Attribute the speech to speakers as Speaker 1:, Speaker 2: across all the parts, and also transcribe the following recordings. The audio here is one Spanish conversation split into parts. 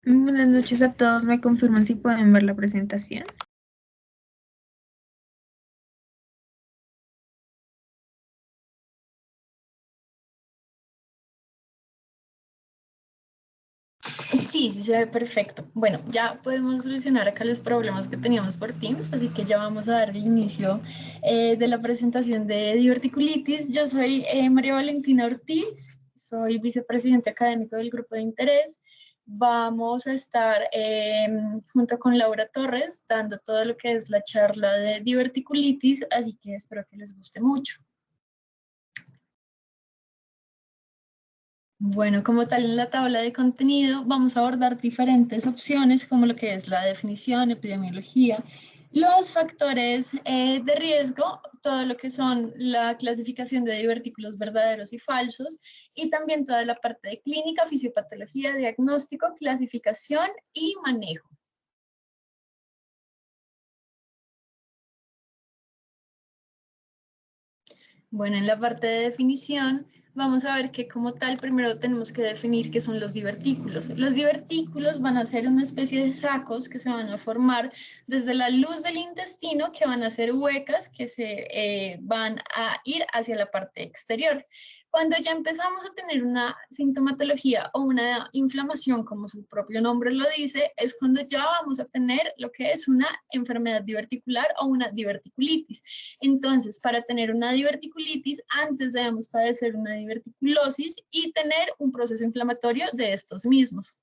Speaker 1: Buenas noches a todos. ¿Me confirman si pueden ver la presentación?
Speaker 2: Sí, sí se ve perfecto. Bueno, ya podemos solucionar acá los problemas que teníamos por Teams, así que ya vamos a dar el inicio de la presentación de diverticulitis. Yo soy María Valentina Ortiz, soy vicepresidente académico del grupo de interés. Vamos a estar junto con Laura Torres dando todo lo que es la charla de diverticulitis, así que espero que les guste mucho. Bueno, como tal en la tabla de contenido vamos a abordar diferentes opciones como lo que es la definición, epidemiología, los factores de riesgo, todo lo que son la clasificación de divertículos verdaderos y falsos y también toda la parte de clínica, fisiopatología, diagnóstico, clasificación y manejo. Bueno, en la parte de definición vamos a ver que como tal primero tenemos que definir qué son los divertículos. Los divertículos van a ser una especie de sacos que se van a formar desde la luz del intestino, que van a ser huecas que se van a ir hacia la parte exterior. Cuando ya empezamos a tener una sintomatología o una inflamación, como su propio nombre lo dice, es cuando ya vamos a tener lo que es una enfermedad diverticular o una diverticulitis. Entonces, para tener una diverticulitis, antes debemos padecer una diverticulosis y tener un proceso inflamatorio de estos mismos.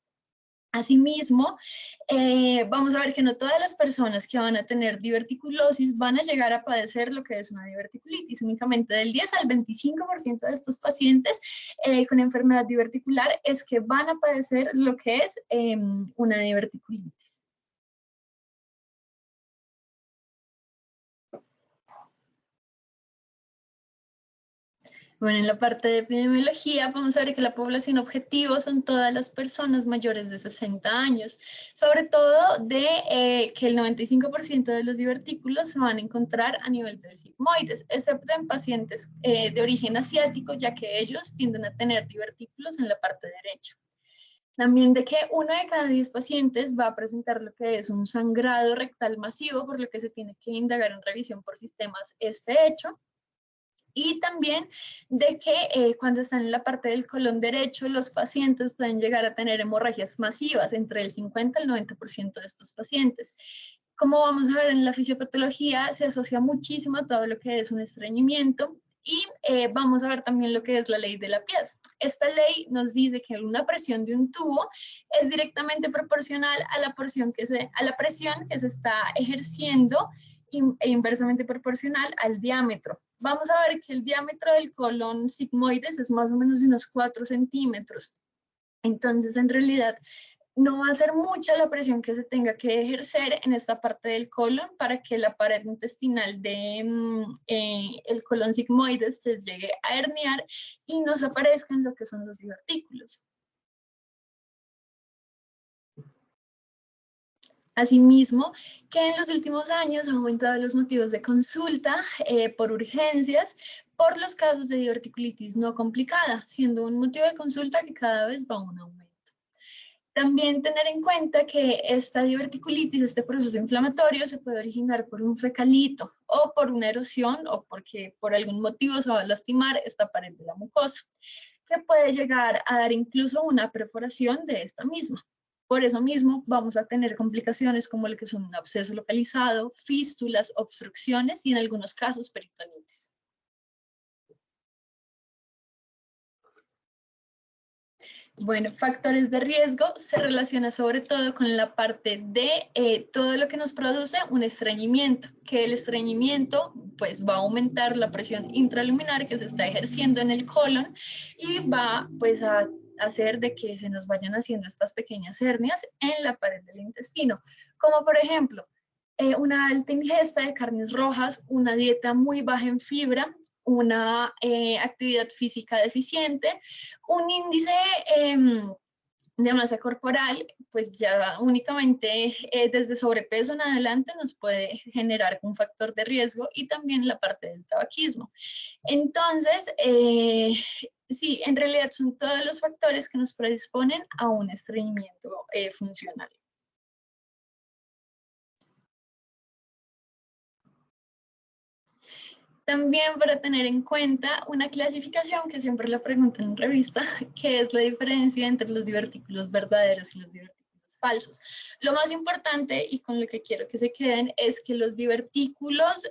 Speaker 2: Asimismo, vamos a ver que no todas las personas que van a tener diverticulosis van a llegar a padecer lo que es una diverticulitis. Únicamente del 10 al 25% de estos pacientes con enfermedad diverticular es que van a padecer lo que es una diverticulitis. Bueno, en la parte de epidemiología vamos a ver que la población objetivo son todas las personas mayores de 60 años, sobre todo de que el 95% de los divertículos se van a encontrar a nivel del sigmoides, excepto en pacientes de origen asiático, ya que ellos tienden a tener divertículos en la parte derecha. También de que 1 de cada 10 pacientes va a presentar lo que es un sangrado rectal masivo, por lo que se tiene que indagar en revisión por sistemas este hecho. Y también de que cuando están en la parte del colon derecho, los pacientes pueden llegar a tener hemorragias masivas, entre el 50 al 90% de estos pacientes. Como vamos a ver en la fisiopatología, se asocia muchísimo a todo lo que es un estreñimiento y vamos a ver también lo que es la ley de Laplace. Esta ley nos dice que una presión de un tubo es directamente proporcional a la presión que se está ejerciendo e inversamente proporcional al diámetro. Vamos a ver que el diámetro del colon sigmoides es más o menos de unos 4 centímetros. Entonces, en realidad, no va a ser mucha la presión que se tenga que ejercer en esta parte del colon para que la pared intestinal de el colon sigmoides se llegue a herniar y nos aparezcan lo que son los divertículos. Asimismo, que en los últimos años han aumentado los motivos de consulta por urgencias por los casos de diverticulitis no complicada, siendo un motivo de consulta que cada vez va a un aumento. También tener en cuenta que esta diverticulitis, este proceso inflamatorio, se puede originar por un fecalito o por una erosión o porque por algún motivo se va a lastimar esta pared de la mucosa, que puede llegar a dar incluso una perforación de esta misma. Por eso mismo vamos a tener complicaciones como el que son un absceso localizado, fístulas, obstrucciones y en algunos casos peritonitis. Bueno, factores de riesgo se relaciona sobre todo con la parte de todo lo que nos produce un estreñimiento, que el estreñimiento pues va a aumentar la presión intraluminar que se está ejerciendo en el colon y va pues a hacer de que se nos vayan haciendo estas pequeñas hernias en la pared del intestino, como por ejemplo una alta ingesta de carnes rojas, una dieta muy baja en fibra, una actividad física deficiente, un índice de masa corporal, pues ya únicamente desde sobrepeso en adelante nos puede generar un factor de riesgo, y también la parte del tabaquismo. Entonces, sí, en realidad son todos los factores que nos predisponen a un estreñimiento funcional. También para tener en cuenta una clasificación que siempre la preguntan en revista, que es la diferencia entre los divertículos verdaderos y los divertículos falsos. Lo más importante, y con lo que quiero que se queden, es que los divertículos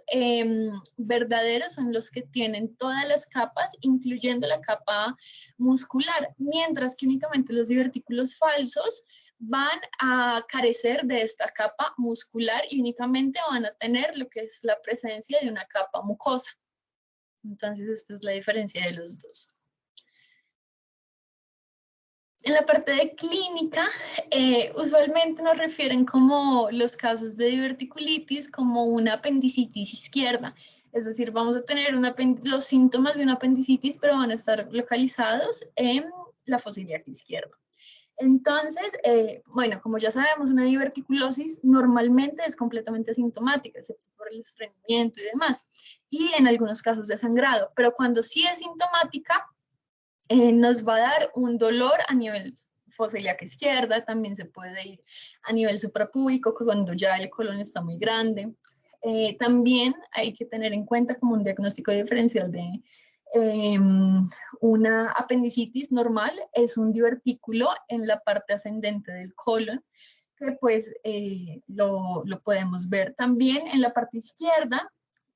Speaker 2: verdaderos son los que tienen todas las capas, incluyendo la capa muscular, mientras que únicamente los divertículos falsos van a carecer de esta capa muscular y únicamente van a tener lo que es la presencia de una capa mucosa. Entonces, esta es la diferencia de los dos. En la parte de clínica, usualmente nos refieren como los casos de diverticulitis como una apendicitis izquierda. Es decir, vamos a tener los síntomas de una apendicitis, pero van a estar localizados en la fosa ilíaca izquierda. Entonces, bueno, como ya sabemos, una diverticulosis normalmente es completamente asintomática, excepto por el estreñimiento y demás, y en algunos casos de sangrado, pero cuando sí es sintomática, nos va a dar un dolor a nivel fosa ilíaca izquierda, también se puede ir a nivel suprapúbico cuando ya el colon está muy grande. También hay que tener en cuenta como un diagnóstico diferencial de una apendicitis normal, es un divertículo en la parte ascendente del colon, que pues lo podemos ver. También en la parte izquierda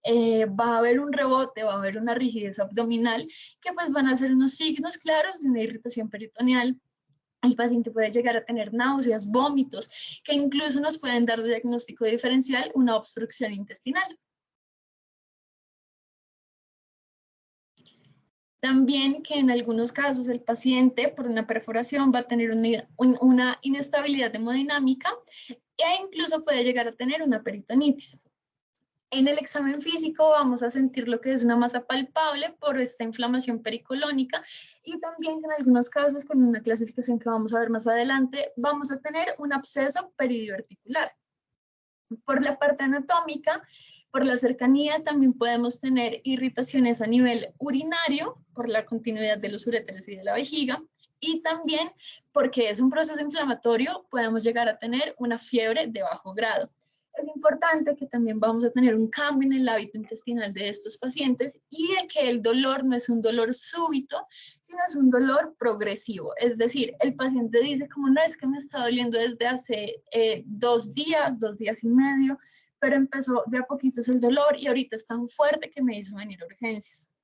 Speaker 2: va a haber un rebote, va a haber una rigidez abdominal, que pues van a ser unos signos claros de una irritación peritoneal. El paciente puede llegar a tener náuseas, vómitos, que incluso nos pueden dar de diagnóstico diferencial una obstrucción intestinal. También que en algunos casos el paciente por una perforación va a tener una inestabilidad hemodinámica e incluso puede llegar a tener una peritonitis. En el examen físico vamos a sentir lo que es una masa palpable por esta inflamación pericolónica, y también en algunos casos, con una clasificación que vamos a ver más adelante, vamos a tener un absceso peridiverticular. Por la parte anatómica, por la cercanía, también podemos tener irritaciones a nivel urinario, por la continuidad de los uréteres y de la vejiga, y también porque es un proceso inflamatorio, podemos llegar a tener una fiebre de bajo grado. Es importante que también vamos a tener un cambio en el hábito intestinal de estos pacientes, y de que el dolor no es un dolor súbito, sino es un dolor progresivo. Es decir, el paciente dice como no, es que me está doliendo desde hace 2 días, 2 días y medio, pero empezó de a poquitos el dolor y ahorita es tan fuerte que me hizo venir a urgencias.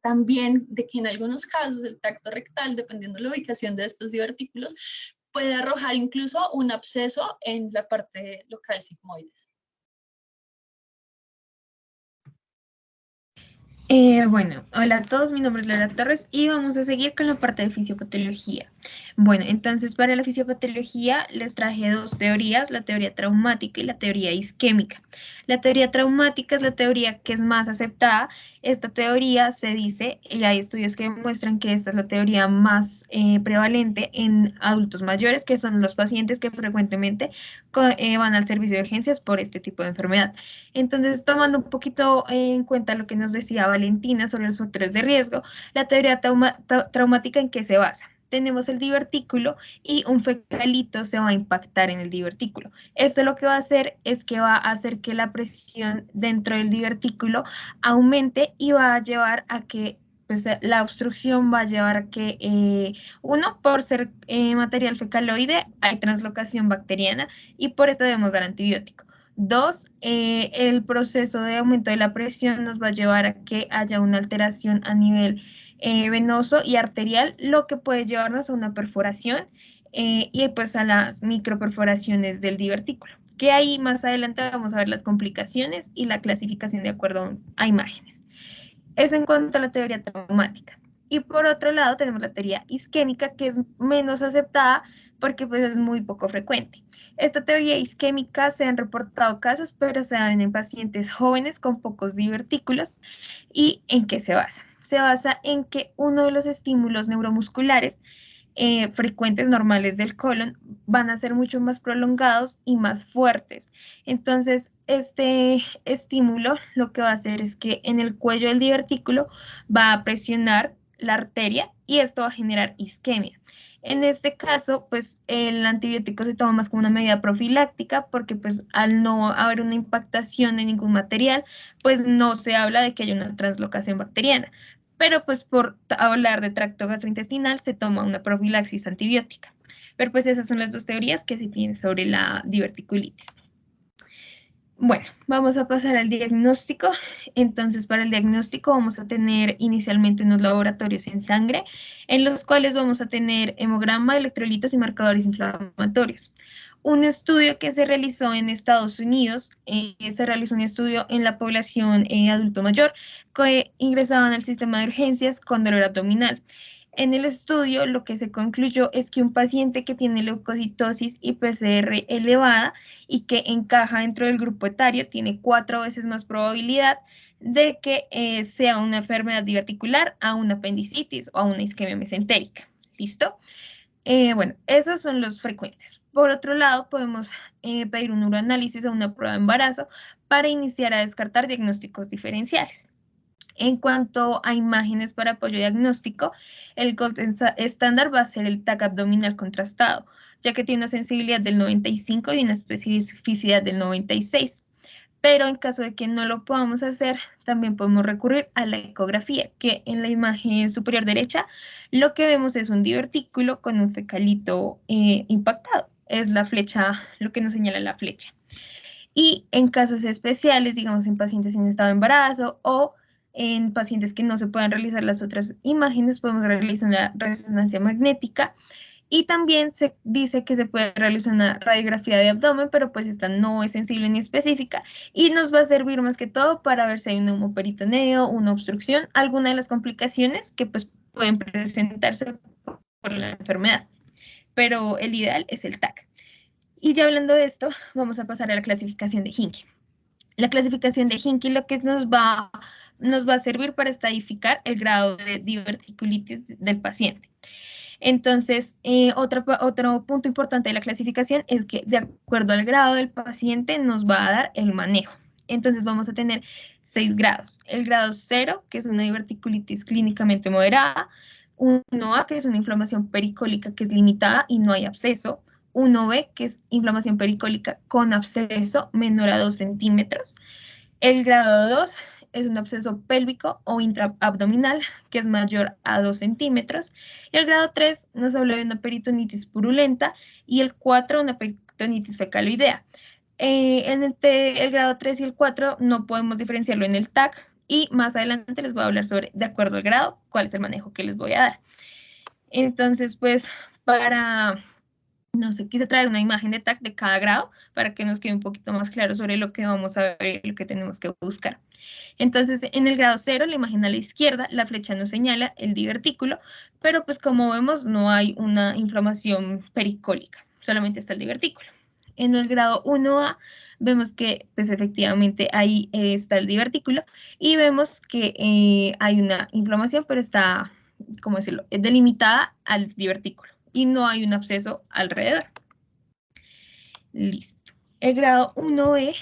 Speaker 2: También de que en algunos casos el tacto rectal, dependiendo de la ubicación de estos divertículos, puede arrojar incluso un absceso en la parte local sigmoides.
Speaker 1: Bueno, hola a todos, mi nombre es Laura Torres y vamos a seguir con la parte de fisiopatología. Bueno, entonces para la fisiopatología les traje 2 teorías, la teoría traumática y la teoría isquémica. La teoría traumática es la teoría que es más aceptada. Esta teoría se dice, y hay estudios que demuestran que esta es la teoría más prevalente en adultos mayores, que son los pacientes que frecuentemente van al servicio de urgencias por este tipo de enfermedad. Entonces, tomando un poquito en cuenta lo que nos decía Valentina sobre los factores de riesgo, la teoría traumática, ¿en qué se basa? Tenemos el divertículo y un fecalito se va a impactar en el divertículo. Esto lo que va a hacer es que va a hacer que la presión dentro del divertículo aumente y va a llevar a que pues, la obstrucción va a llevar a que, uno, por ser material fecaloide, hay translocación bacteriana y por esto debemos dar antibiótico. 2, el proceso de aumento de la presión nos va a llevar a que haya una alteración a nivel venoso y arterial, lo que puede llevarnos a una perforación y pues a las microperforaciones del divertículo, que ahí más adelante vamos a ver las complicaciones y la clasificación de acuerdo a imágenes. Es en cuanto a la teoría traumática. Y por otro lado tenemos la teoría isquémica, que es menos aceptada porque pues es muy poco frecuente. Esta teoría isquémica se han reportado casos, pero se dan en pacientes jóvenes con pocos divertículos. ¿Y en qué se basa? Se basa en que uno de los estímulos neuromusculares frecuentes normales del colon van a ser mucho más prolongados y más fuertes. Entonces, este estímulo lo que va a hacer es que en el cuello del divertículo va a presionar la arteria y esto va a generar isquemia. En este caso, pues el antibiótico se toma más como una medida profiláctica porque pues al no haber una impactación de ningún material, pues no se habla de que haya una translocación bacteriana. Pero pues por hablar de tracto gastrointestinal se toma una profilaxis antibiótica. Pero pues esas son las dos teorías que se tienen sobre la diverticulitis. Bueno, vamos a pasar al diagnóstico. Entonces, para el diagnóstico vamos a tener inicialmente unos laboratorios en sangre, en los cuales vamos a tener hemograma, electrolitos y marcadores inflamatorios. Un estudio que se realizó en Estados Unidos, se realizó un estudio en la población adulto mayor que ingresaban al sistema de urgencias con dolor abdominal. En el estudio, lo que se concluyó es que un paciente que tiene leucocitosis y PCR elevada y que encaja dentro del grupo etario tiene 4 veces más probabilidad de que sea una enfermedad diverticular, a una apendicitis o a una isquemia mesentérica. ¿Listo? Bueno, esos son los frecuentes. Por otro lado, podemos pedir un uroanálisis o una prueba de embarazo para iniciar a descartar diagnósticos diferenciales. En cuanto a imágenes para apoyo diagnóstico, el gold estándar va a ser el TAC abdominal contrastado, ya que tiene una sensibilidad del 95 y una especificidad del 96. Pero en caso de que no lo podamos hacer, también podemos recurrir a la ecografía, que en la imagen superior derecha lo que vemos es un divertículo con un fecalito impactado. Es la flecha, lo que nos señala la flecha. Y en casos especiales, digamos en pacientes en estado de embarazo o en pacientes que no se puedan realizar las otras imágenes, podemos realizar una resonancia magnética y también se dice que se puede realizar una radiografía de abdomen, pero pues esta no es sensible ni específica y nos va a servir más que todo para ver si hay un neumoperitoneo, una obstrucción, alguna de las complicaciones que pues pueden presentarse por la enfermedad. Pero el ideal es el TAC. Y ya hablando de esto, vamos a pasar a la clasificación de Hinkie. La clasificación de Hinkie lo que nos va a servir para estadificar el grado de diverticulitis del paciente. Entonces, otro punto importante de la clasificación es que de acuerdo al grado del paciente nos va a dar el manejo. Entonces vamos a tener 6 grados. El grado 0, que es una diverticulitis clínicamente moderada. 1A, que es una inflamación pericólica que es limitada y no hay absceso. 1B, que es inflamación pericólica con absceso menor a 2 centímetros. El grado 2 es un absceso pélvico o intraabdominal que es mayor a 2 centímetros. Y el grado 3 nos habla de una peritonitis purulenta y el 4 una peritonitis fecaloidea. Entre el grado 3 y el 4 no podemos diferenciarlo en el TAC y más adelante les voy a hablar sobre, de acuerdo al grado, cuál es el manejo que les voy a dar. Entonces, pues, no sé, quise traer una imagen de TAC de cada grado para que nos quede un poquito más claro sobre lo que vamos a ver y lo que tenemos que buscar. Entonces, en el grado 0, la imagen a la izquierda, la flecha nos señala el divertículo, pero pues como vemos no hay una inflamación pericólica, solamente está el divertículo. En el grado 1A vemos que pues efectivamente ahí está el divertículo y vemos que hay una inflamación, pero está, ¿cómo decirlo?, delimitada al divertículo y no hay un absceso alrededor. Listo. El grado 1B,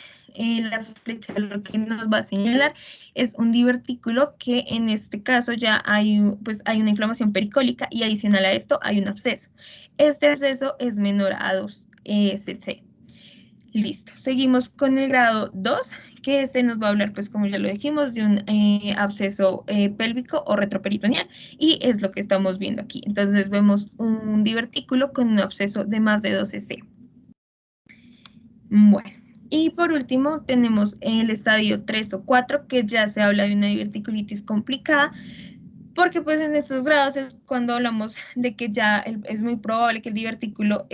Speaker 1: la flecha lo que nos va a señalar es un divertículo que en este caso ya hay, pues, hay una inflamación pericólica y adicional a esto hay un absceso. Este absceso es menor a 2 cc. Listo. Seguimos con el grado 2, que este nos va a hablar, pues como ya lo dijimos, de un absceso pélvico o retroperitoneal, y es lo que estamos viendo aquí. Entonces vemos un divertículo con un absceso de más de 2 cc. Bueno, y por último tenemos el estadio 3 o 4, que ya se habla de una diverticulitis complicada, porque pues en estos grados es cuando hablamos de que ya es muy probable que el divertículo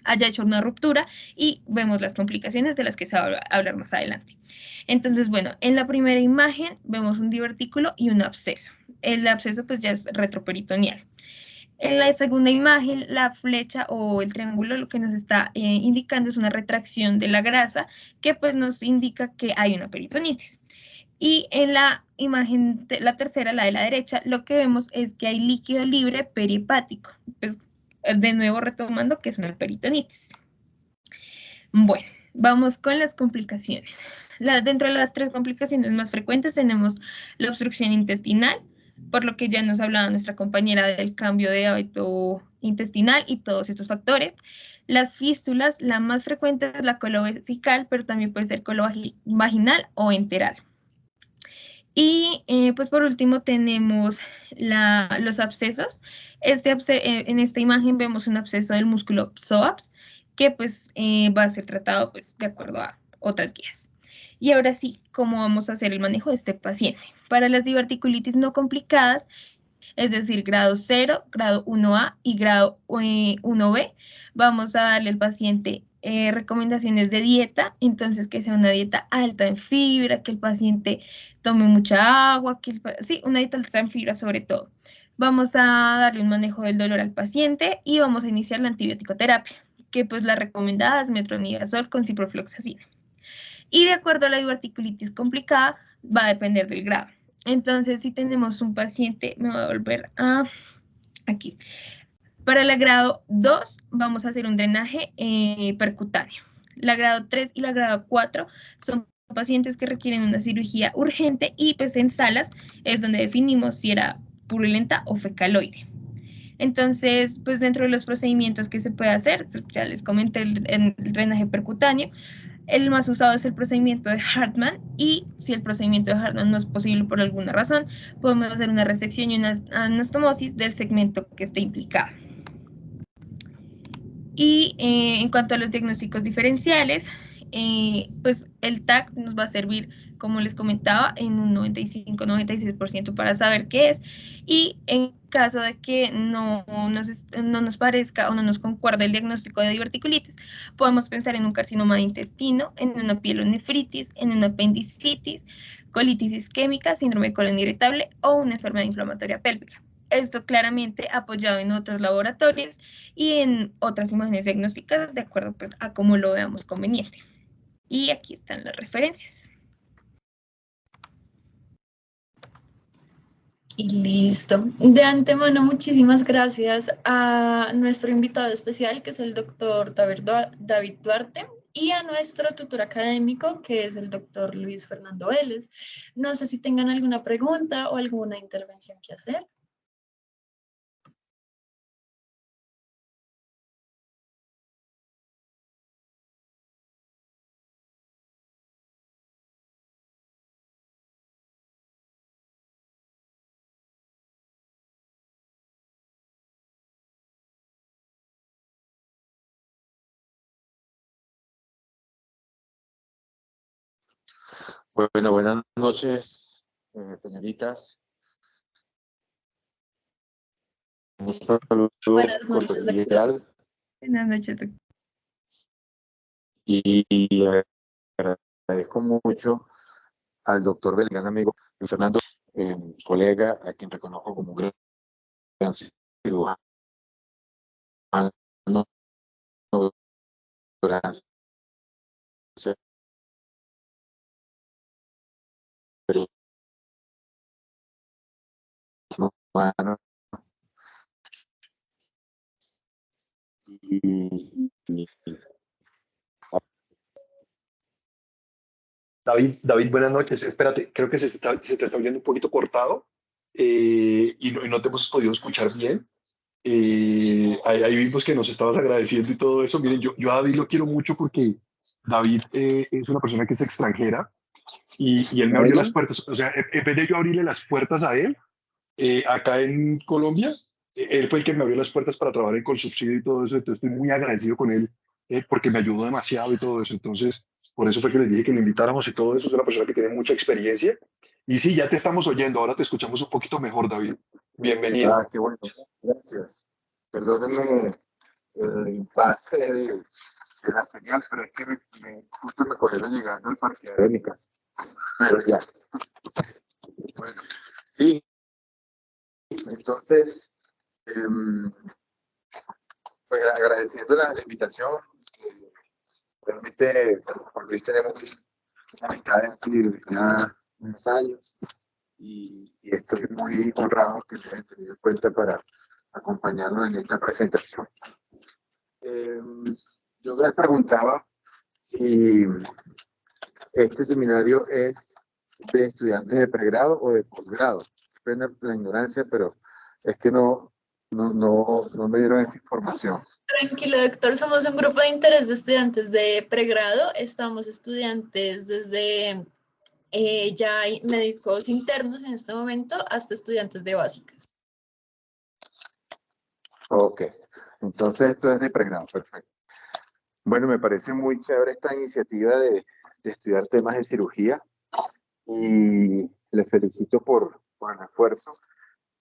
Speaker 1: haya hecho una ruptura y vemos las complicaciones de las que se va a hablar más adelante. Entonces, bueno, en la primera imagen vemos un divertículo y un absceso. El absceso pues ya es retroperitoneal. En la segunda imagen, la flecha o el triángulo lo que nos está indicando es una retracción de la grasa que pues nos indica que hay una peritonitis. Y en la imagen, la tercera, la de la derecha, lo que vemos es que hay líquido libre perihepático. Pues, de nuevo retomando que es una peritonitis. Bueno, vamos con las complicaciones. Dentro de las tres complicaciones más frecuentes tenemos la obstrucción intestinal, por lo que ya nos hablaba nuestra compañera del cambio de hábito intestinal y todos estos factores. Las fístulas, la más frecuente es la colovesical, pero también puede ser colovaginal o enteral. Y pues por último tenemos los abscesos. En esta imagen vemos un absceso del músculo psoas, que pues va a ser tratado pues de acuerdo a otras guías. Y ahora sí, ¿cómo vamos a hacer el manejo de este paciente? Para las diverticulitis no complicadas, es decir, grado 0, grado 1A y grado 1B. Vamos a darle al paciente recomendaciones de dieta, entonces que sea una dieta alta en fibra, que el paciente tome mucha agua, sí, una dieta alta en fibra sobre todo. Vamos a darle un manejo del dolor al paciente y vamos a iniciar la antibiótico terapia, que pues la recomendada es metronidazol con ciprofloxacina. Y de acuerdo a la diverticulitis complicada, va a depender del grado. Entonces, si tenemos un paciente, me voy a volver a aquí. Para el grado 2 vamos a hacer un drenaje percutáneo. La grado 3 y la grado 4 son pacientes que requieren una cirugía urgente y pues en salas es donde definimos si era purulenta o fecaloide. Entonces, pues dentro de los procedimientos que se puede hacer, pues ya les comenté el drenaje percutáneo. El más usado es el procedimiento de Hartmann y si el procedimiento de Hartmann no es posible por alguna razón, podemos hacer una resección y una anastomosis del segmento que esté implicado. Y en cuanto a los diagnósticos diferenciales, pues el TAC nos va a servir, como les comentaba, en un 95-96% para saber qué es. Y en caso de que no nos parezca o no nos concuerde el diagnóstico de diverticulitis, podemos pensar en un carcinoma de intestino, en una pielonefritis, en una apendicitis, colitis isquémica, síndrome de colon irritable o una enfermedad inflamatoria pélvica. Esto claramente apoyado en otros laboratorios y en otras imágenes diagnósticas de acuerdo pues, a cómo lo veamos conveniente. Y aquí están las referencias.
Speaker 2: Y listo. De antemano, muchísimas gracias a nuestro invitado especial, que es el doctor David Duarte, y a nuestro tutor académico, que es el doctor Luis Fernando Vélez. No sé si tengan alguna pregunta o alguna intervención que hacer.
Speaker 3: Bueno, buenas noches, señoritas. Un saludo
Speaker 2: Buenas noches, doctor.
Speaker 3: cordial
Speaker 1: Buenas noches, doctor.
Speaker 3: y agradezco mucho al doctor Belgrán, amigo Luis Fernando, colega, a quien reconozco como un gran cirujano, gran ser humano y
Speaker 4: David, buenas noches. Espérate, creo que se te está oyendo un poquito cortado y no te hemos podido escuchar bien. Ahí vimos que nos estabas agradeciendo y todo eso. Miren, yo a David lo quiero mucho porque David es una persona que es extranjera y él me abrió las puertas. O sea, en vez de yo abrirle las puertas a él, acá en Colombia, él fue el que me abrió las puertas para trabajar en Colsubsidio y todo eso. Entonces estoy muy agradecido con él porque me ayudó demasiado y todo eso. Entonces, por eso fue que les dije que lo invitáramos y todo eso. Es una persona que tiene mucha experiencia. Y sí, ya te estamos oyendo. Ahora te escuchamos un poquito mejor, David. Bienvenido.
Speaker 3: Ah, qué bueno, gracias. Perdónenme el impasse de la señal, pero es que justo me cogieron llegando al parqueadero de mi casa. Pero ya. Bueno, sí, entonces, pues agradeciendo la invitación, realmente con Luis tenemos una amistad en cirugía unos años y estoy muy honrado que me hayan tenido en cuenta para acompañarnos en esta presentación. Yo les preguntaba si este seminario es de estudiantes de pregrado o de posgrado. Pena la ignorancia, pero es que no me dieron esa información.
Speaker 2: Tranquilo, doctor, somos un grupo de interés de estudiantes de pregrado. Estamos estudiantes desde ya hay médicos internos en este momento hasta estudiantes de básicas.
Speaker 3: Ok, entonces esto es de pregrado, perfecto. Bueno, me parece muy chévere esta iniciativa de estudiar temas de cirugía y les felicito por el esfuerzo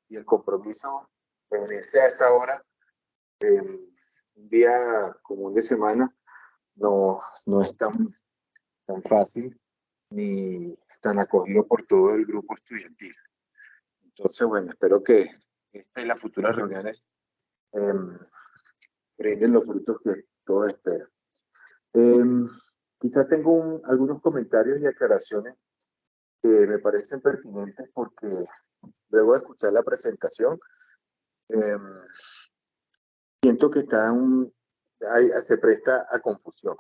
Speaker 3: y el compromiso de venirse a esta hora. Un día común de semana no es tan fácil ni tan acogido por todo el grupo estudiantil. Entonces, bueno, espero que esta y las futuras reuniones brinden los frutos que todos esperan. Quizás tengo algunos comentarios y aclaraciones que me parecen pertinentes porque luego de escuchar la presentación, siento que se presta a confusión.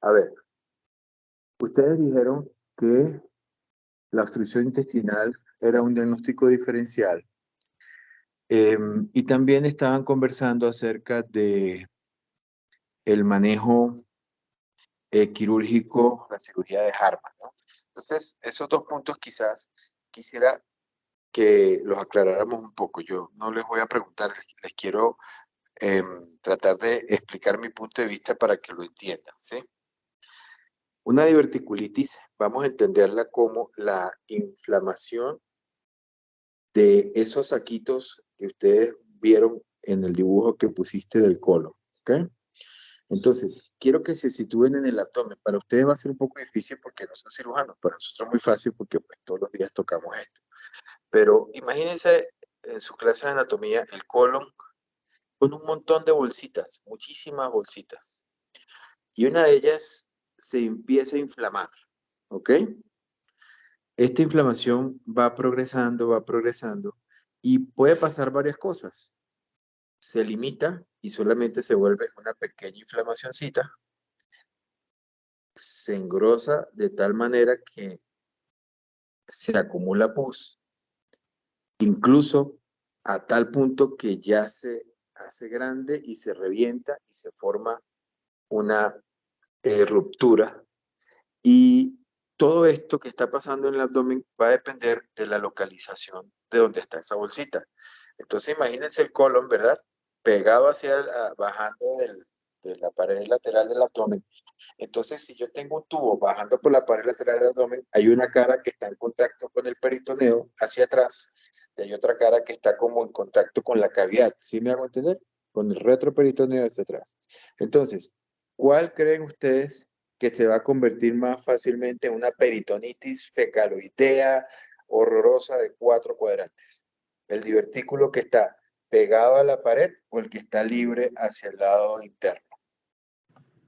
Speaker 3: A ver, ustedes dijeron que la obstrucción intestinal era un diagnóstico diferencial y también estaban conversando acerca de el manejo quirúrgico, la cirugía de Harman, ¿no? Entonces, esos dos puntos quizás quisiera que los aclaráramos un poco. Yo no les voy a preguntar, les quiero tratar de explicar mi punto de vista para que lo entiendan, ¿sí? Una diverticulitis, vamos a entenderla como la inflamación de esos saquitos que ustedes vieron en el dibujo que pusiste del colon, ¿ok? Entonces, quiero que se sitúen en el abdomen. Para ustedes va a ser un poco difícil porque no son cirujanos, para nosotros es muy fácil porque pues, todos los días tocamos esto. Pero imagínense en su clase de anatomía el colon con un montón de bolsitas, muchísimas bolsitas. Y una de ellas se empieza a inflamar, ¿ok? Esta inflamación va progresando y puede pasar varias cosas. Se limita y solamente se vuelve una pequeña inflamacioncita. Se engrosa de tal manera que se acumula pus, incluso a tal punto que ya se hace grande y se revienta y se forma una ruptura. Y todo esto que está pasando en el abdomen va a depender de la localización de donde está esa bolsita. Entonces imagínense el colon, ¿verdad? Pegado bajando de la pared lateral del abdomen. Entonces, si yo tengo un tubo bajando por la pared lateral del abdomen, hay una cara que está en contacto con el peritoneo hacia atrás y hay otra cara que está como en contacto con la cavidad. ¿Sí me hago entender? Con el retroperitoneo hacia atrás. Entonces, ¿cuál creen ustedes que se va a convertir más fácilmente en una peritonitis fecaloidea horrorosa de 4 cuadrantes? ¿El divertículo que está pegado a la pared o el que está libre hacia el lado interno?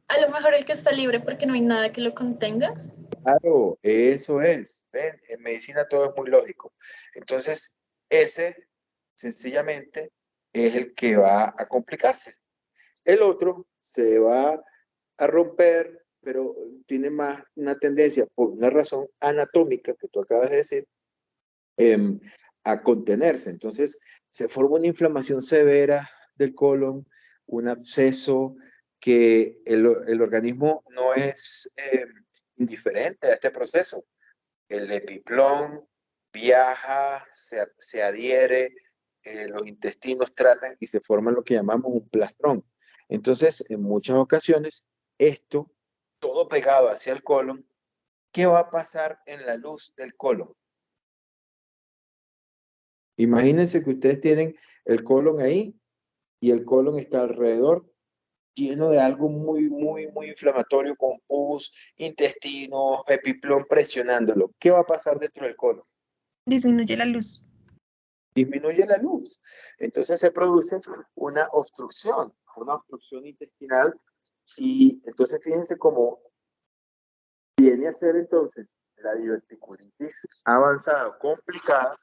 Speaker 2: A lo mejor el que está libre porque no hay nada que lo contenga.
Speaker 3: Claro, eso es. ¿Ven? En medicina todo es muy lógico. Entonces, ese sencillamente es el que va a complicarse. El otro se va a romper, pero tiene más una tendencia, por una razón anatómica que tú acabas de decir, a contenerse. Entonces, se forma una inflamación severa del colon, un absceso que el organismo no es indiferente a este proceso. El epiplón viaja, se adhiere, los intestinos tratan y se forma lo que llamamos un plastrón. Entonces, en muchas ocasiones, esto, todo pegado hacia el colon, ¿qué va a pasar en la luz del colon? Imagínense que ustedes tienen el colon ahí y el colon está alrededor lleno de algo muy inflamatorio con pus, intestino, epiplón presionándolo. ¿Qué va a pasar dentro del colon?
Speaker 1: Disminuye la luz.
Speaker 3: Disminuye la luz. Entonces se produce una obstrucción intestinal y entonces fíjense cómo viene a ser entonces la diverticulitis avanzada o complicada,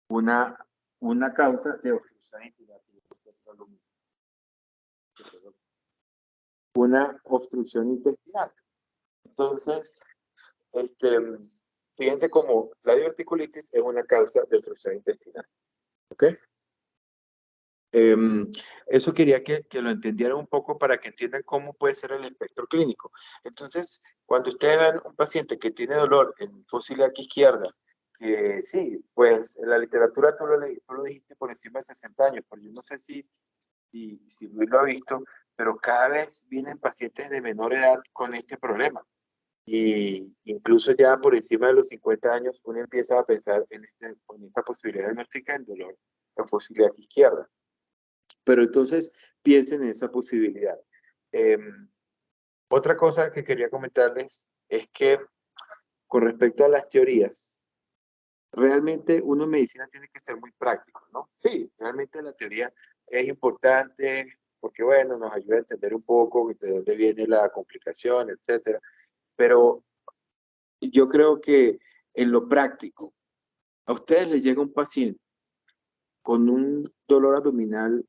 Speaker 3: una causa de obstrucción intestinal. Una obstrucción intestinal. Entonces, fíjense cómo la diverticulitis es una causa de obstrucción intestinal. ¿Ok? Eso quería que lo entendieran un poco para que entiendan cómo puede ser el espectro clínico. Entonces, cuando ustedes ven un paciente que tiene dolor en fosa ilíaca izquierda, que sí, pues en la literatura tú lo dijiste por encima de 60 años, pero yo no sé si Luis lo ha visto, pero cada vez vienen pacientes de menor edad con este problema. Y incluso ya por encima de los 50 años uno empieza a pensar en esta posibilidad diagnóstica en dolor en fosa ilíaca izquierda. Pero entonces piensen en esa posibilidad. Otra cosa que quería comentarles es que con respecto a las teorías, realmente uno en medicina tiene que ser muy práctico, ¿no? Sí, realmente la teoría es importante porque, bueno, nos ayuda a entender un poco de dónde viene la complicación, etcétera. Pero yo creo que en lo práctico, a ustedes les llega un paciente con un dolor abdominal,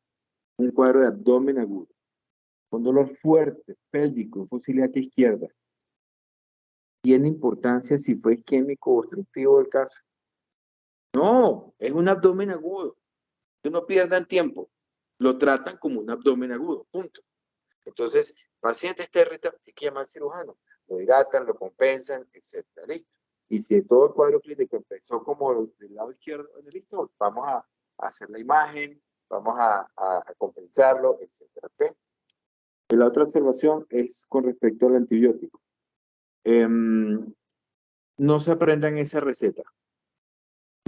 Speaker 3: un cuadro de abdomen agudo, con dolor fuerte, pélvico, fosa ilíaca izquierda. ¿Tiene importancia si fue isquémico o obstructivo el caso? No, es un abdomen agudo. No pierdan tiempo. Lo tratan como un abdomen agudo, punto. Entonces, paciente está irritable, hay que llamar al cirujano. Lo hidratan, lo compensan, etcétera, listo. Y si todo el cuadro clínico empezó como del lado izquierdo, listo, vamos a hacer la imagen, vamos a compensarlo, etcétera, ¿ok? Y la otra observación es con respecto al antibiótico. No se aprendan esa receta.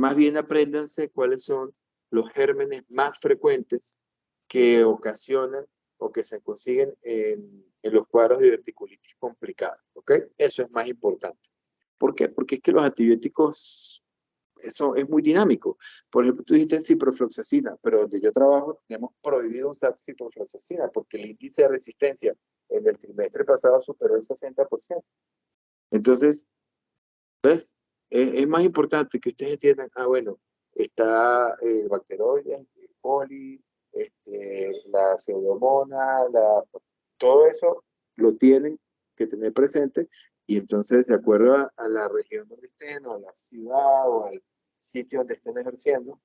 Speaker 3: Más bien apréndanse cuáles son los gérmenes más frecuentes que ocasionan o que se consiguen en los cuadros de diverticulitis complicada, ¿ok? Eso es más importante. ¿Por qué? Porque es que los antibióticos, eso es muy dinámico. Por ejemplo, tú dijiste ciprofloxacina, pero donde yo trabajo tenemos prohibido usar ciprofloxacina porque el índice de resistencia en el trimestre pasado superó el 60%. Entonces, ¿ves? Es más importante que ustedes entiendan, bueno, está el bacteroides, el coli, la pseudomonas, todo eso lo tienen que tener presente y entonces, de acuerdo a la región donde estén, o a la ciudad, o al sitio donde estén ejerciendo,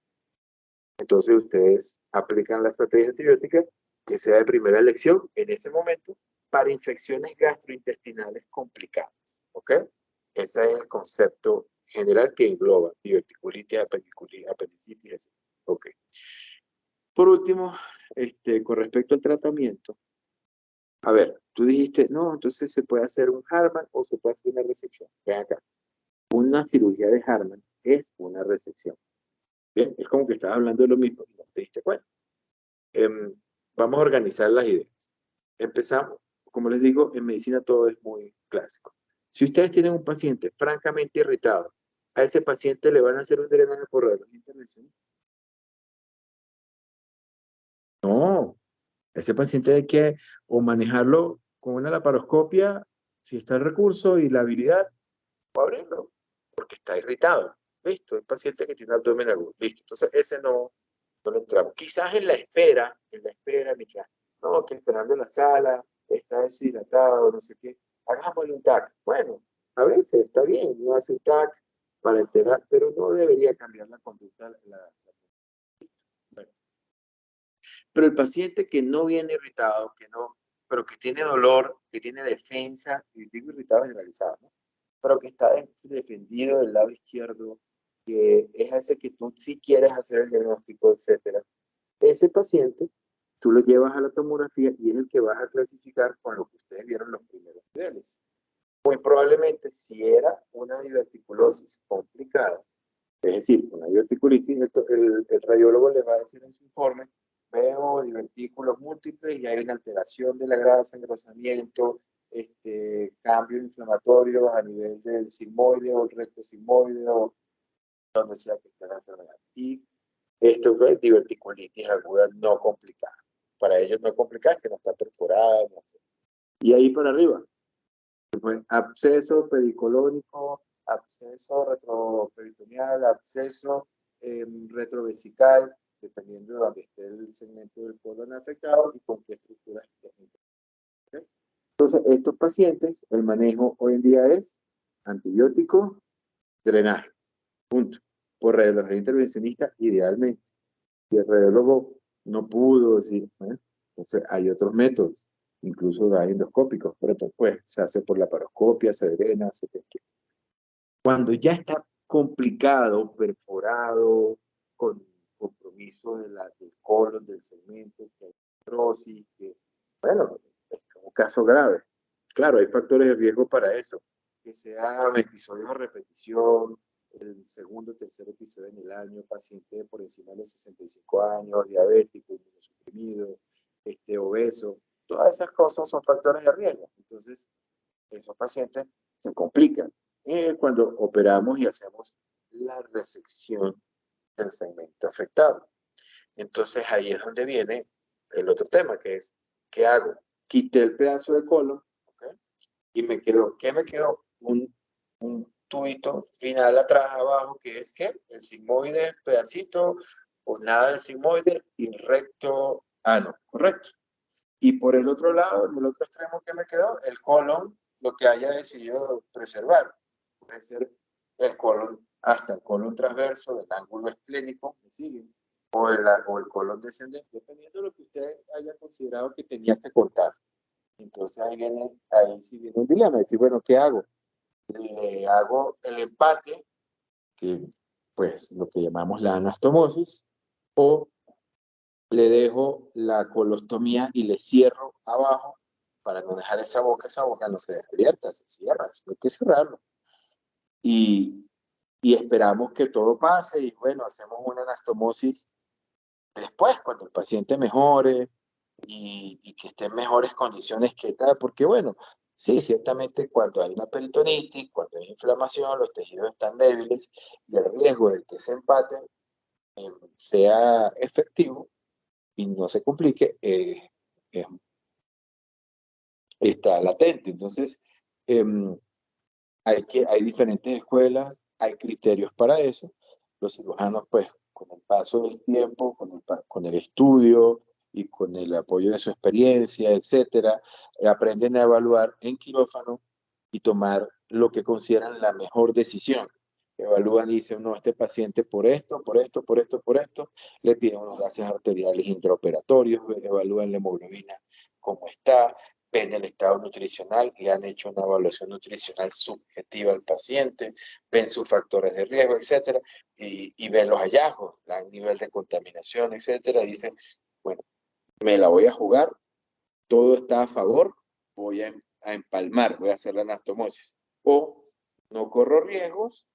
Speaker 3: entonces ustedes aplican la estrategia antibiótica que sea de primera elección en ese momento para infecciones gastrointestinales complicadas, ¿ok? Ese es el concepto general que engloba diverticulitis, apendicitis, etc. Ok. Por último, con respecto al tratamiento, a ver, tú dijiste, no, entonces se puede hacer un Harman o se puede hacer una resección. Ven acá. Una cirugía de Harman es una resección. Bien, es como que estabas hablando de lo mismo y no te diste cuenta. Vamos a organizar las ideas. Empezamos, como les digo, en medicina todo es muy clásico. Si ustedes tienen un paciente francamente irritado, a ese paciente le van a hacer un drenaje por radiología intervencional. No, ese paciente hay que o manejarlo con una laparoscopia, si está el recurso y la habilidad, o abrirlo, porque está irritado. Listo, el paciente que tiene abdomen agudo. Listo, entonces ese no lo entramos. Quizás en la espera, mientras, no, que esperando en la sala, está deshidratado, no sé qué, hagámosle un TAC. Bueno, a veces está bien, uno hace un TAC para enterar, pero no debería cambiar la conducta. Bueno. Pero el paciente que no viene irritado, pero que tiene dolor, que tiene defensa, y digo irritado generalizado, ¿no? Pero que está defendido del lado izquierdo, que es ese que tú sí quieres hacer el diagnóstico, etcétera. Ese paciente, tú lo llevas a la tomografía y es el que vas a clasificar con lo que ustedes vieron los primeros niveles. Muy probablemente, si era una diverticulosis complicada, es decir, una diverticulitis, el radiólogo le va a decir en su informe, veo divertículos múltiples y hay una alteración de la grasa, engrosamiento, cambios inflamatorios a nivel del sigmoide o el recto sigmoide o donde sea que esté la enfermedad. Y esto es diverticulitis aguda no complicada. Para ellos no complicada es que no está perforada. No sé. Y ahí para arriba, Pues, absceso pericolónico, absceso retroperitoneal, absceso retrovesical, dependiendo de dónde esté el segmento del colon afectado y con qué estructuras esté. Entonces, estos pacientes, el manejo hoy en día es antibiótico, drenaje, punto. Por radiología intervencionista, idealmente. Si el radiólogo no pudo decir, entonces hay otros métodos, incluso hay endoscópicos, pero después se hace por laparoscopia, se drena, se tequila. Cuando ya está complicado, perforado, con compromiso del colon, del segmento, que hay necrosis, que, bueno, es un caso grave. Claro, hay factores de riesgo para eso, que sea episodios de repetición, el segundo o tercer episodio en el año, paciente por encima de los 65 años, diabético, inmunosuprimido, obeso, todas esas cosas son factores de riesgo. Entonces, esos pacientes se complican cuando operamos y hacemos la resección del segmento afectado. Entonces, ahí es donde viene el otro tema, que es, ¿qué hago? Quité el pedazo de colon, ¿okay? Y me quedó, ¿qué me quedó? Un tubito final atrás, abajo, que es, ¿qué? El sigmoide, pedacito, o nada del sigmoide, y recto ano, ¿correcto? Y por el otro lado, en el otro extremo que me quedó, el colon, lo que haya decidido preservar. Puede ser el colon, hasta el colon transverso, el ángulo esplénico, ¿me siguen? O el colon descendente, dependiendo de lo que usted haya considerado que tenía que cortar. Entonces ahí sí viene un dilema, decir, bueno, ¿qué hago? Le hago el empate, que pues lo que llamamos la anastomosis, o le dejo la colostomía y le cierro abajo para no dejar esa boca no se despierta, se cierra, hay que cerrarlo. Y esperamos que todo pase y bueno, hacemos una anastomosis después, cuando el paciente mejore y que esté en mejores condiciones que tal, porque bueno, sí, ciertamente cuando hay una peritonitis, cuando hay inflamación, los tejidos están débiles y el riesgo de que ese empate sea efectivo y no se complique, está latente. Entonces, hay diferentes escuelas, hay criterios para eso. Los cirujanos, pues, con el paso del tiempo, con el estudio y con el apoyo de su experiencia, etcétera, aprenden a evaluar en quirófano y tomar lo que consideran la mejor decisión. Evalúan y dicen, no, este paciente por esto, por esto, por esto, por esto, le piden unos gases arteriales intraoperatorios, evalúan la hemoglobina, cómo está, ven el estado nutricional, le han hecho una evaluación nutricional subjetiva al paciente, ven sus factores de riesgo, etcétera, y ven los hallazgos, el nivel de contaminación, etcétera, y dicen, bueno, me la voy a jugar, todo está a favor, voy a empalmar, voy a hacer la anastomosis, o no corro riesgos,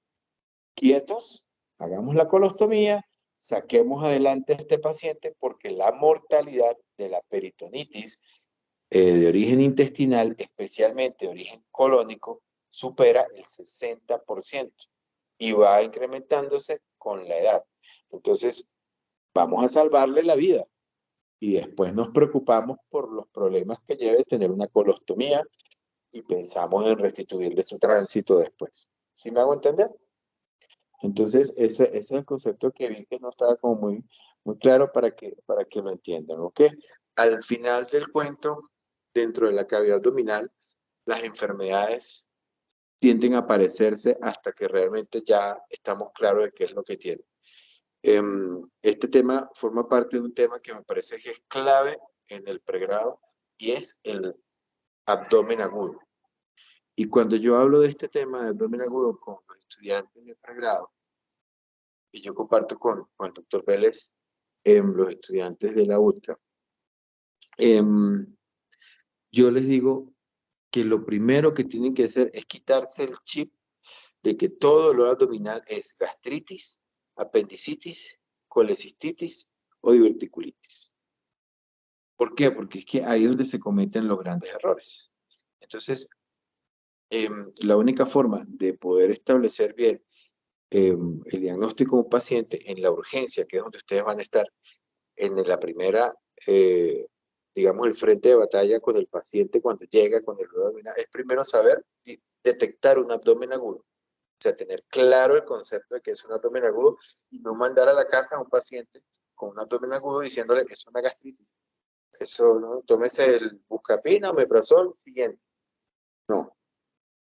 Speaker 3: quietos, hagamos la colostomía, saquemos adelante a este paciente porque la mortalidad de la peritonitis de origen intestinal, especialmente de origen colónico, supera el 60% y va incrementándose con la edad. Entonces, vamos a salvarle la vida y después nos preocupamos por los problemas que lleve tener una colostomía y pensamos en restituirle su tránsito después. ¿Sí me hago entender? Entonces, ese es el concepto que vi que no estaba como muy claro para que lo entiendan, ¿ok? Al final del cuento, dentro de la cavidad abdominal, las enfermedades tienden a aparecerse hasta que realmente ya estamos claros de qué es lo que tienen. Este tema forma parte de un tema que me parece que es clave en el pregrado y es el abdomen agudo. Y cuando yo hablo de este tema de abdomen agudo con los estudiantes de pregrado, y yo comparto con el doctor Vélez, los estudiantes de la UTCA, yo les digo que lo primero que tienen que hacer es quitarse el chip de que todo dolor abdominal es gastritis, apendicitis, colecistitis o diverticulitis. ¿Por qué? Porque es que ahí es donde se cometen los grandes errores. Entonces, la única forma de poder establecer bien el diagnóstico de un paciente en la urgencia, que es donde ustedes van a estar en la primera digamos, el frente de batalla con el paciente cuando llega con el dolor abdominal, es primero saber y detectar un abdomen agudo. O sea, tener claro el concepto de que es un abdomen agudo y no mandar a la casa a un paciente con un abdomen agudo diciéndole que es una gastritis. Eso, ¿no? Tómese el Buscapina, omeprazol, siguiente. No,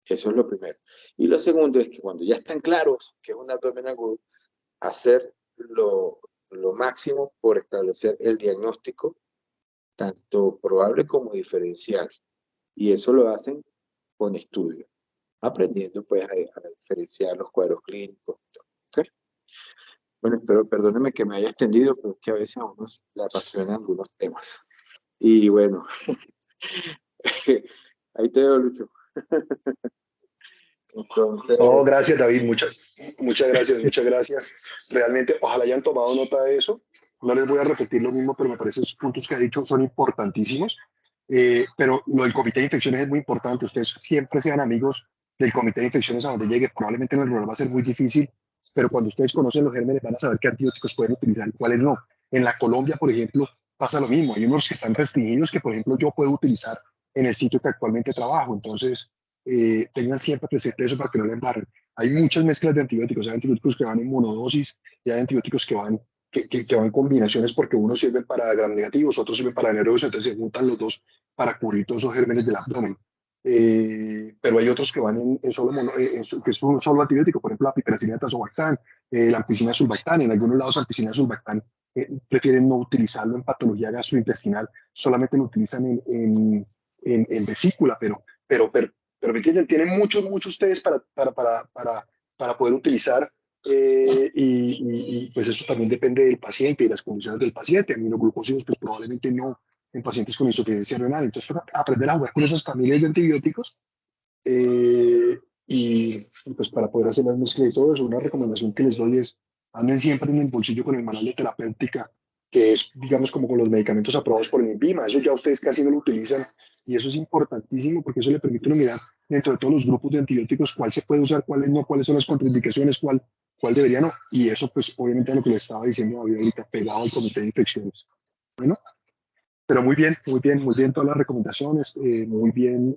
Speaker 3: eso es lo primero. Y lo segundo es que cuando ya están claros que es un abdomen agudo, hacer lo máximo por establecer el diagnóstico, tanto probable como diferencial. Y eso lo hacen con estudio, aprendiendo pues a diferenciar los cuadros clínicos. ¿Sí? Bueno, pero perdónenme que me haya extendido, pero es que a veces a uno le apasionan algunos temas. Y bueno, ahí te veo, Lucho. Entonces,
Speaker 4: Oh, gracias, David. Muchas gracias, muchas gracias. Realmente, ojalá hayan tomado nota de eso. No les voy a repetir lo mismo, pero me parece que esos puntos que ha dicho son importantísimos. Pero lo del comité de infecciones es muy importante. Ustedes siempre sean amigos del comité de infecciones a donde llegue. Probablemente en el rural va a ser muy difícil, pero cuando ustedes conocen los gérmenes van a saber qué antibióticos pueden utilizar y cuáles no. En la Colombia, por ejemplo, pasa lo mismo. Hay unos que están restringidos que, por ejemplo, yo puedo utilizar en el sitio que actualmente trabajo. Entonces, tengan siempre presente eso para que no le embarren. Hay muchas mezclas de antibióticos, hay antibióticos que van en monodosis y hay antibióticos que van en combinaciones porque unos sirven para gram negativos, otros sirven para anaerobios, entonces se juntan los dos para cubrir todos esos gérmenes del abdomen. Pero hay otros que van en solo que es un solo antibiótico, por ejemplo la piperacilina tazobactam, la ampicilina sulbactam. En algunos lados ampicilina sulbactam prefieren no utilizarlo en patología gastrointestinal, solamente lo utilizan en vesícula, pero ¿me entienden? Tienen muchos test para poder utilizar pues eso también depende del paciente y las condiciones del paciente. Aminoglucósidos pues probablemente no en pacientes con insuficiencia renal. Entonces aprender a jugar con esas familias de antibióticos pues para poder hacer las mezclas y todo eso. Una recomendación que les doy es anden siempre en el bolsillo con el manual de terapéutica, que es, digamos, como con los medicamentos aprobados por el INVIMA. Eso ya ustedes casi no lo utilizan y eso es importantísimo porque eso le permite uno mirar dentro de todos los grupos de antibióticos cuál se puede usar, cuáles no, cuáles son las contraindicaciones, cuál debería no. Y eso, pues, obviamente, es lo que le estaba diciendo David ahorita, pegado al comité de infecciones. Bueno, pero muy bien todas las recomendaciones, muy bien,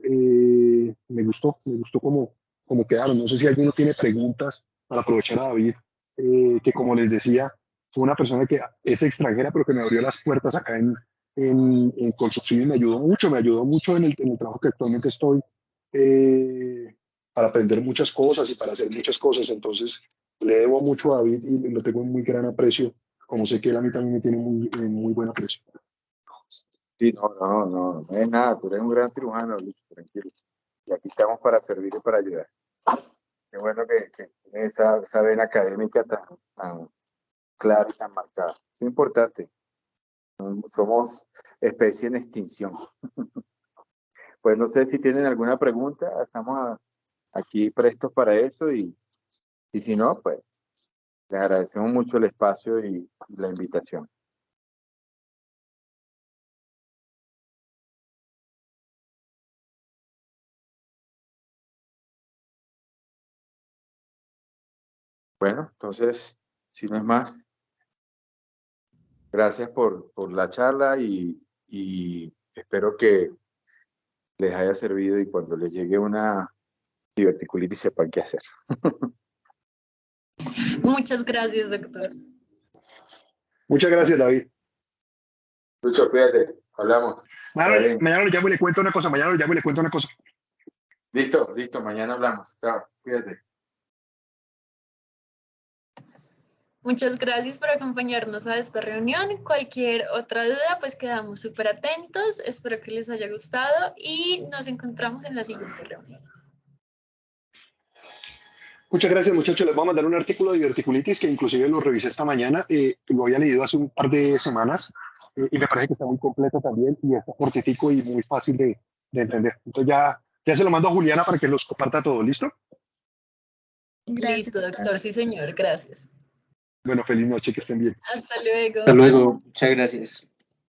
Speaker 4: me gustó cómo quedaron. No sé si alguno tiene preguntas para aprovechar a David, que como les decía, fue una persona que es extranjera, pero que me abrió las puertas acá en construcción y me ayudó mucho en el trabajo que actualmente estoy, para aprender muchas cosas y para hacer muchas cosas. Entonces, le debo mucho a David y lo tengo en muy gran aprecio, como sé que él a mí también me tiene muy buen aprecio.
Speaker 3: sí, no es nada, tú eres un gran cirujano, Lucho, tranquilo. Y aquí estamos para servir y para ayudar. Qué bueno que tienes esa vena académica tan clara y tan marcada. Es importante. Somos especie en extinción. Pues no sé si tienen alguna pregunta, estamos aquí prestos para eso y si no, pues les agradecemos mucho el espacio y la invitación. Bueno, entonces, si no es más, gracias por la charla y espero que les haya servido y cuando les llegue una diverticulitis sepan qué hacer.
Speaker 2: Muchas gracias, doctor.
Speaker 4: Muchas gracias, David.
Speaker 3: Lucho, cuídate, hablamos.
Speaker 4: Mañana lo llamo y le cuento una cosa.
Speaker 3: Listo, mañana hablamos. Chao, cuídate.
Speaker 2: Muchas gracias por acompañarnos a esta reunión. Cualquier otra duda, pues quedamos súper atentos. Espero que les haya gustado y nos encontramos en la siguiente reunión.
Speaker 4: Muchas gracias, muchachos. Les voy a mandar un artículo de diverticulitis que inclusive lo revisé esta mañana. Lo había leído hace un par de semanas y me parece que está muy completo también y está cortitico y muy fácil de entender. Entonces ya se lo mando a Juliana para que los comparta todo. ¿Listo?
Speaker 1: Gracias,
Speaker 2: Listo, doctor. Sí, señor. Gracias.
Speaker 4: Bueno, feliz noche, que estén bien.
Speaker 2: Hasta luego.
Speaker 5: Hasta luego. Muchas gracias.